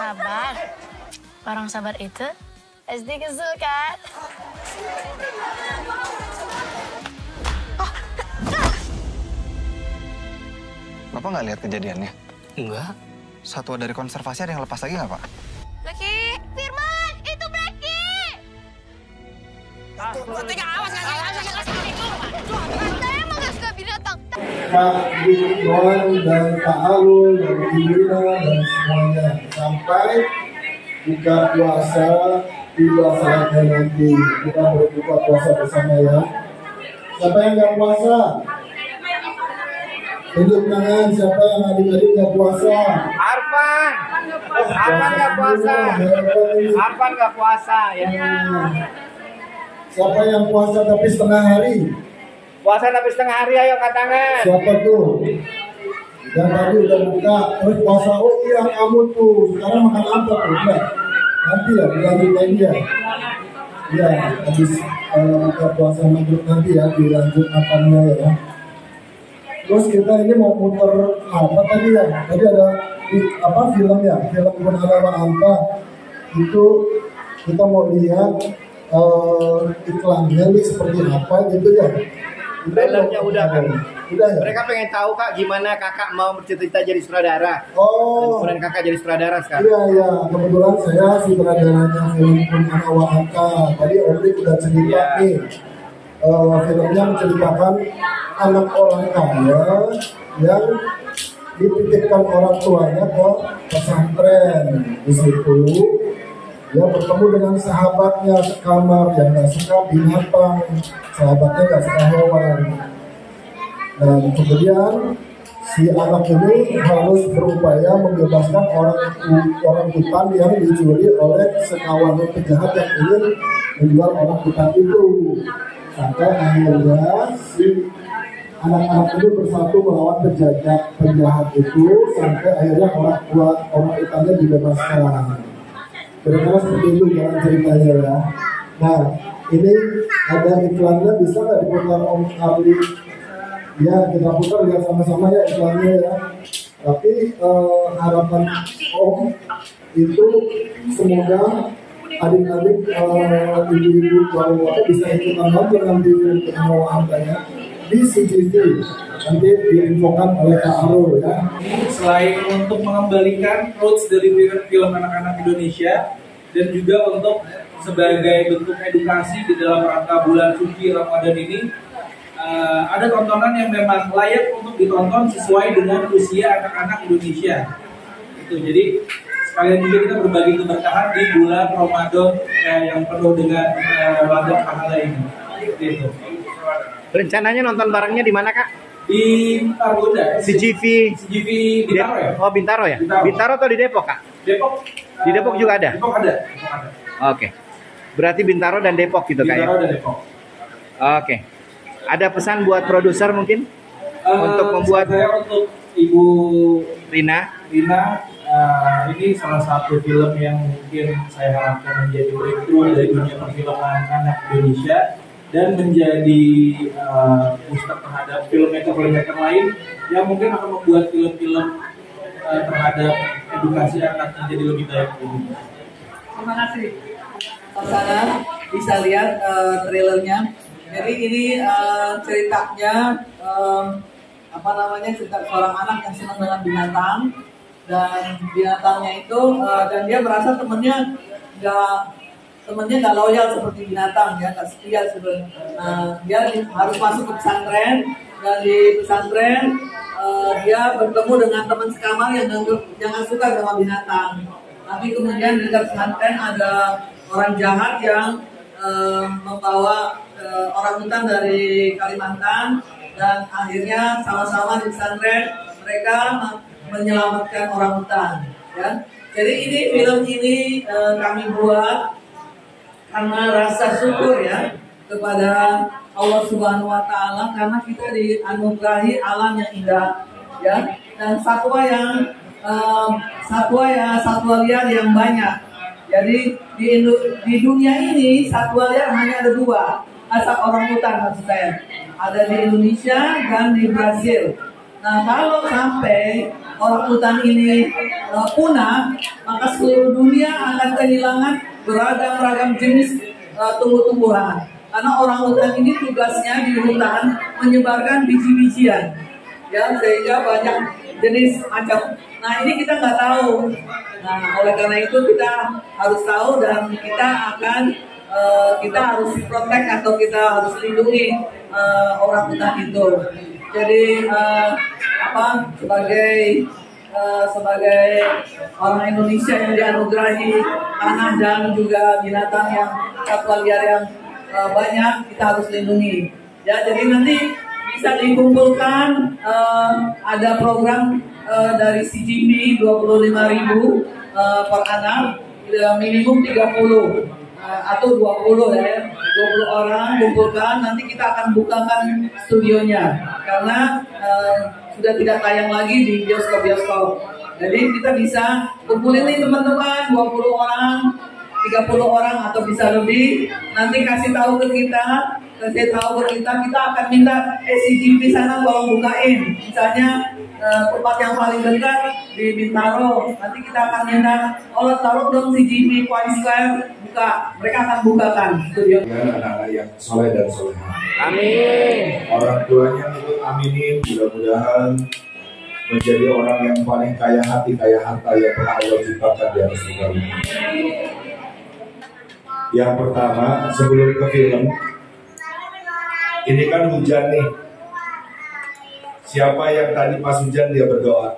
sabar. Orang sabar itu pasti kesel kan? Bapak nggak lihat kejadiannya? Enggak. Satwa dari konservasi ada yang lepas lagi nggak, Pak? Blacky! Firman! Itu Blacky! Tega, awas itu! Saya emang gak suka binatang. Kak Ridwan dan Kak Alul dan Ibrina dan semuanya. Sampai buka puasa dilaksanakan nanti. Kita berbuka puasa bersama ya. Siapa yang nggak puasa? Tunjuk tangan siapa yang adik-adik nggak puasa. Arfan nggak puasa. Arfan nggak puasa ya. Siapa yang puasa tapi setengah hari? Puasa tapi setengah hari, ayo angkat tangan. Siapa tuh? Yang tadi udah buka terus puasa. Oh iya kamu tuh sekarang makan apa tuh? Udah. Nanti ya dilanjut lagi ya. Ya habis buka puasa maghrib nanti ya dilanjut makannya ya. Terus kita ini mau muter apa tadi ya? Tadi ada film ya, film Gunawan Anta. Itu kita mau lihat iklannya ini seperti apa gitu ya. Trailernya udah kan? Udah ya? Mereka pengen tahu Kak gimana kakak mau bercita-cita jadi sutradara. Oh. Dan kakak jadi sutradara sekarang. Iya. Kebetulan saya sutradaranya film Gunawan Anta. Tadi Omri udah cerita nih. Filmnya menceritakan anak orang kaya yang dititipkan orang tuanya ke pesantren. Di situ dia bertemu dengan sahabatnya sekamar yang nggak suka binatang, sahabatnya nggak suka hewan. Dan kemudian si anak ini harus berupaya membebaskan orang hutan yang dicuri oleh sekawan penjahat yang ingin menjual orang hutan itu. Sampai akhirnya si anak-anak itu bersatu melawan penjahat itu sampai akhirnya orang hutannya dibebaskan. Kira-kira seperti itu jalan ceritanya ya. Nah ini ada iklannya, bisa nggak diputar Om Arli? Ya kita putar lihat sama-sama ya iklannya ya. Tapi harapan Om itu semoga adik-adik ibu-ibu bapak bisa ikutan nonton nanti film Antanya di CGV, nanti diinfokan oleh Kak Arul ya. Selain untuk mengembalikan roots dari film anak-anak Indonesia dan juga untuk sebagai bentuk edukasi di dalam rangka bulan suci Ramadan ini, ada tontonan yang memang layak untuk ditonton sesuai dengan usia anak-anak Indonesia. Itu jadi sekalian juga kita berbagi keberkahan di bulan Ramadan yang penuh dengan ladang pahala ini. Gitu. Rencananya nonton barengnya di mana Kak? Di Targoda. CGV Bintaro ya? Oh Bintaro ya? Bintaro atau di Depok Kak? Depok. Di Depok juga ada? Depok ada. Oke. Berarti Bintaro dan Depok gitu Kak ya? Bintaro dan Depok. Oke. Ada pesan buat produser mungkin? Untuk membuat untuk Ibu Rina, ini salah satu film yang mungkin saya harapkan menjadi breakthrough dari dunia perfilman anak Indonesia dan menjadi pusat terhadap filmmaker lain yang mungkin akan membuat film-film terhadap edukasi anak menjadi lebih baik. Terima kasih. Sana bisa lihat trailernya. Jadi ini ceritanya cerita seorang anak yang senang dengan binatang, dan binatangnya itu dan dia merasa temennya nggak loyal seperti binatang ya, nggak setia sebenarnya. Nah dia harus masuk ke pesantren, dan di pesantren dia bertemu dengan teman sekamar yang nggak suka sama binatang. Tapi kemudian di pesantren ada orang jahat yang membawa orang hutan dari Kalimantan, dan akhirnya sama-sama di pesantren mereka menyelamatkan orang hutan ya. Jadi ini film ini kami buat karena rasa syukur ya kepada Allah Subhanahu wa taala, karena kita dianugerahi alam yang indah ya, dan satwa liar yang banyak. Jadi di dunia ini satwa liar hanya ada dua, asal orang hutan maksud saya. Ada di Indonesia dan di Brasil. Nah, kalau sampai orang hutan ini punah, maka seluruh dunia akan kehilangan beragam-ragam jenis tumbuh-tumbuhan. Karena orang hutan ini tugasnya di hutan menyebarkan biji-bijian, ya, sehingga banyak jenis macam. Nah, ini kita nggak tahu. Nah, oleh karena itu kita harus tahu dan kita harus protect atau kita harus lindungi orang hutan itu. Jadi sebagai orang Indonesia yang dianugerahi tanah dan juga binatang yang satwa liar yang banyak, kita harus lindungi. Ya, jadi nanti bisa dikumpulkan ada program dari CGV 25.000 per anak, minimum 30 atau 20 ya, 20 orang kumpulkan, nanti kita akan bukakan studionya karena sudah tidak tayang lagi di bioskop-bioskop. Jadi kita bisa kumpulin nih teman-teman 20 orang, 30 orang atau bisa lebih, nanti kasih tahu ke kita, kita akan minta CGV sana tolong bukain, misalnya tempat yang paling dekat di Bintaro, nanti kita akan minta, Allah taruh dong CGV Point Square, buka, mereka akan bukakan studio. Anak-anak yang soleh dan solehah. Amin. Orang tuanya ikut aminin, mudah-mudahan menjadi orang yang paling kaya hati, kaya harta yang pernah Allah ciptakan di atas muka bumi. Yang pertama, sebelum ke film, ini kan hujan nih. Siapa yang tadi pas hujan dia berdoa?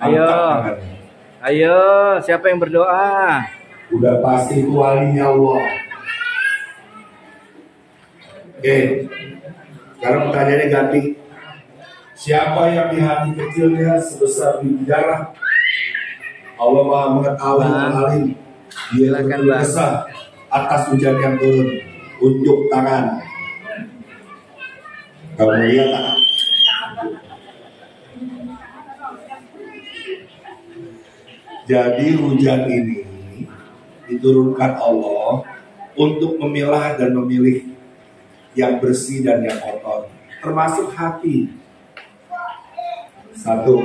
Ayo. Angkat tangannya. Ayo, siapa yang berdoa? Udah pasti itu walinya Allah. Oke, sekarang pertanyaannya ganti. Siapa yang di hati kecilnya sebesar biji darah? Allah Maha mengetahui alim. Dia berkesah atas hujan yang turun. Unjuk tangan. Kamu lihat tak? Jadi hujan ini diturunkan Allah untuk memilah dan memilih yang bersih dan yang kotor, termasuk hati. Satu.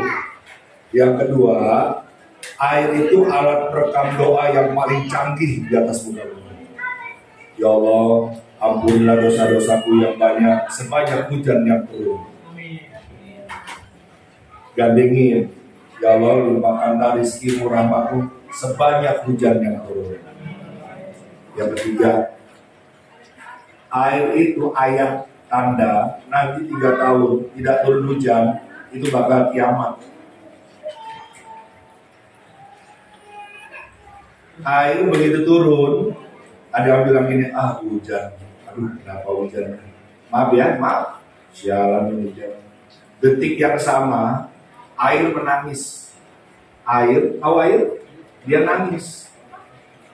Yang kedua, air itu alat perekam doa yang paling canggih di atas muka bumi. Ya Allah, ampunilah dosa-dosaku yang banyak sebanyak hujan yang turun. Gandengin, ya Allah, limpahkanlah rizkimu rahmatmu sebanyak hujan yang turun. Yang ketiga, air itu ayat tanda nanti 3 tahun tidak turun hujan, itu bakal kiamat. Air begitu turun, ada yang bilang gini, hujan, aduh kenapa hujan? Maaf ya, maaf, sialan ini hujan. Detik yang sama, air menangis. Air, tahu air? Dia nangis.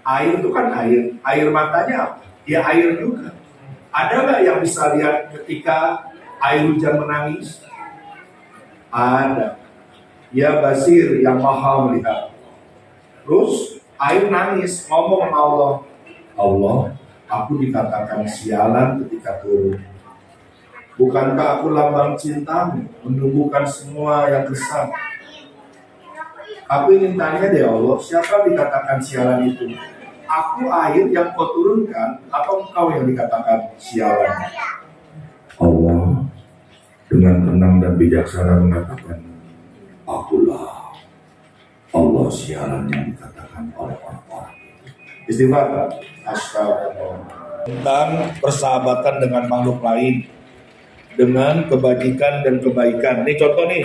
Air itu kan air matanya apa? Ya air juga. Ada nggak yang bisa lihat ketika air hujan menangis? Ada. Ya Basir yang maha melihat. Terus air nangis, ngomong sama Allah. Allah, aku dikatakan sialan ketika turun. Bukankah aku lambang cintamu, menumbuhkan semua yang kesal? Aku ingin tanya deh Allah, siapa dikatakan sialan itu? Aku air yang kau turunkan, atau engkau yang dikatakan sialan? Allah dengan tenang dan bijaksana mengatakan, akulah Allah sialan yang dikatakan oleh orang-orang. Istighfar. Astagfirullah. Tentang persahabatan dengan makhluk lain, dengan kebajikan dan kebaikan. Ini contoh nih.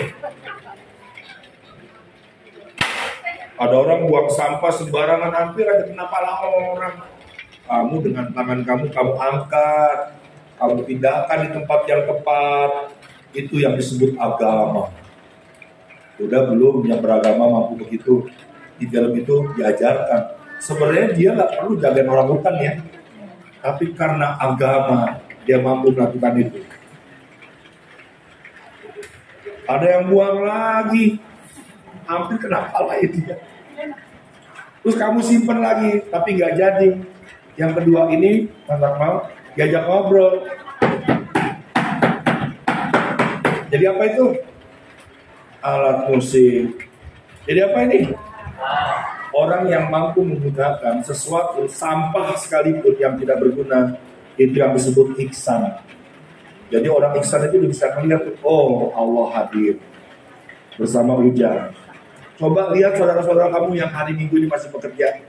Ada orang buang sampah sembarangan, hampir aja kena pala orang. Kamu dengan tangan kamu angkat, kamu pindahkan di tempat yang tepat. Itu yang disebut agama. Udah belum yang beragama mampu begitu? Di film itu diajarkan. Sebenarnya dia nggak perlu jagain orang hutan ya, tapi karena agama dia mampu melakukan itu. Ada yang buang lagi, hampir kena kepala dia. Terus kamu simpen lagi, tapi nggak jadi. Yang kedua ini, mau diajak ngobrol. Jadi apa itu? alat musik. Jadi apa ini? Orang yang mampu menggunakan sesuatu sampah sekalipun yang tidak berguna, itu yang disebut ihsan. Jadi orang ihsan itu bisa melihat, oh Allah hadir bersama hujan. Coba lihat saudara-saudara kamu yang hari Minggu ini masih bekerja.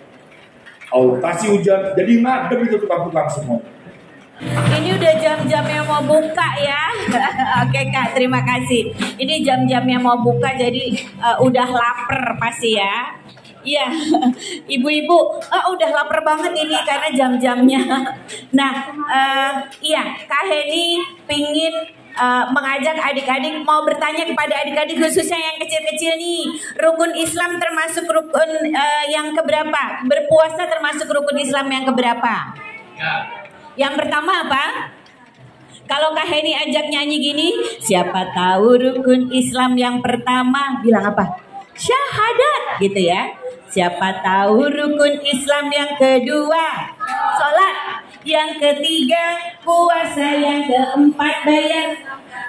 Allah kasih hujan, jadi ngadem itu tukang-tukang semua. Ini udah jam-jamnya mau buka ya. Oke Kak, terima kasih. Ini jam-jamnya mau buka, jadi udah lapar pasti ya. Iya, ibu-ibu udah lapar banget ini karena jam-jamnya. Nah, iya, Kak Heni pingin mengajak adik-adik mau bertanya kepada adik-adik khususnya yang kecil-kecil nih. Rukun Islam termasuk rukun yang keberapa? Berpuasa termasuk rukun Islam yang keberapa? Ya. Yang pertama apa? Kalau Kak Heni ajak nyanyi gini, siapa tahu rukun Islam yang pertama, bilang apa? Syahadat gitu ya. Siapa tahu rukun Islam yang kedua, sholat. Yang ketiga, puasa. Yang keempat, bayar.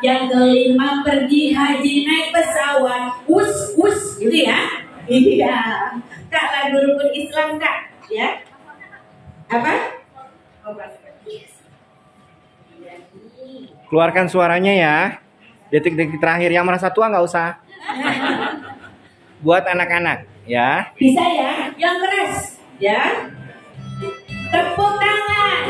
Yang kelima, pergi haji naik pesawat. Wus gitu ya. Iya. Kak, lagu rukun Islam Kak, ya. Apa? Keluarkan suaranya ya. Detik-detik terakhir, yang merasa tua nggak usah. Buat anak-anak ya. Bisa ya, yang keras ya. Tepuk tangan.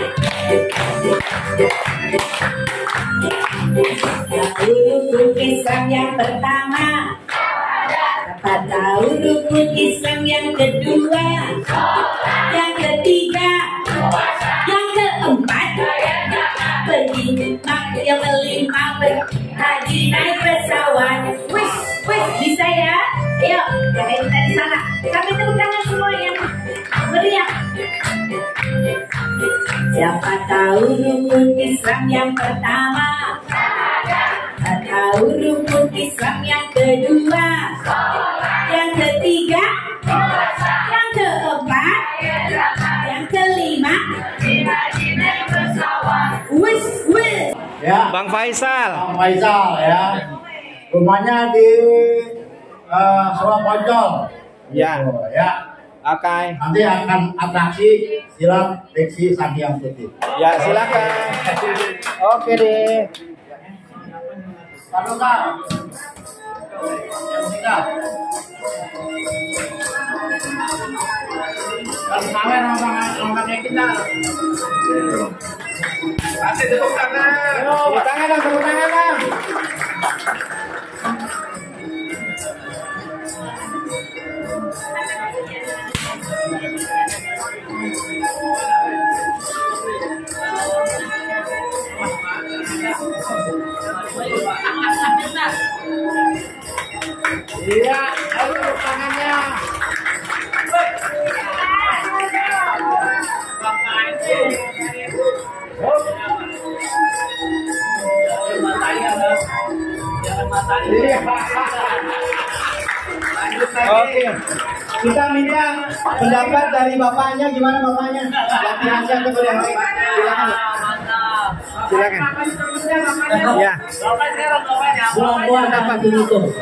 Rukun Islam yang pertama. Apa tahu rukun Islam yang kedua? Yang ketiga? Yang keempat? Pergi yang kelima, haji naik pesawat. Wis bisa ya? Ayo, jangan dari sana. Kami tepuk tangan semua yang meriah. Siapa tahu rukun Islam yang pertama? Siapa tahu rukun Islam yang kedua? Yang ketiga? Yang keempat? Yang kelima? Wis. Ya. Bang Faisal. Bang Faisal ya. Rumahnya di Surabaya. Ya. Ya. Oke. Nanti akan atraksi silat Deksi Sangyang Putih. Ya, silakan. Oke deh. Satu Kak. Yang tiga. Kalau kawin sama kita. Kasih tepuk tangan. Tepuk tangan dong, tepuk tangan dong. Iya, ayo tepuk tangannya. Oke. Kita minta pendapat dari bapaknya, gimana bapaknya? Ganti rahasia ke yang lain. Silakan. Ya. Buang-buang dapat begitu.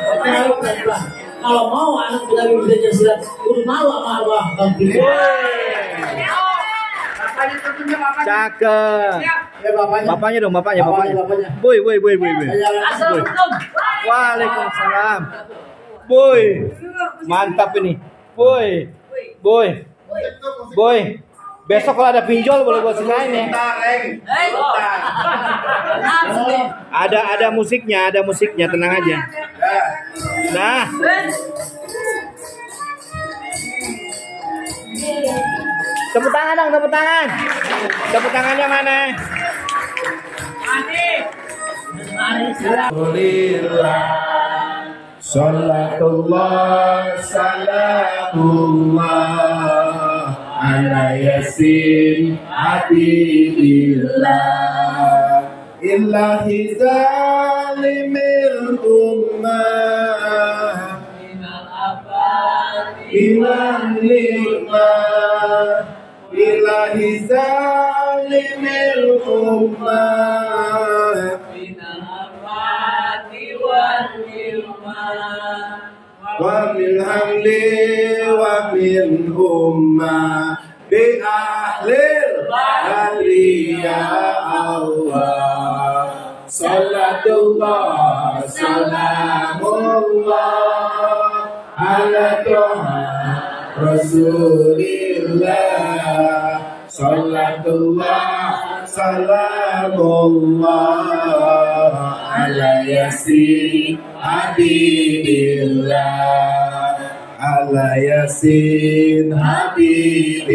Kalau mau anak kita belajar silat, udah malu sama abah. Cakep. Ya Bapaknya dong, bapaknya. Boy. Waalaikumsalam. Boy. Mantap ini. Boy. Besok kalau ada pinjol boleh buat selain ya. Ada musiknya, tenang aja. Nah. Tepuk tangan dong, tepuk tangan. Tepuk tangannya mana? Alhamdulillah. Salatullah salamullah ala yasin habibillah illahi zalimil ummah iman nikmah ilahi zalimil ummah minal afati wal ilmah wa min hamli wa min umma bi ahlil bari ya Allah. Salatullah salamullah ala toha Rasulillah. Salatullah salamullah ala yasin habibillah. Ala yasin habibillah.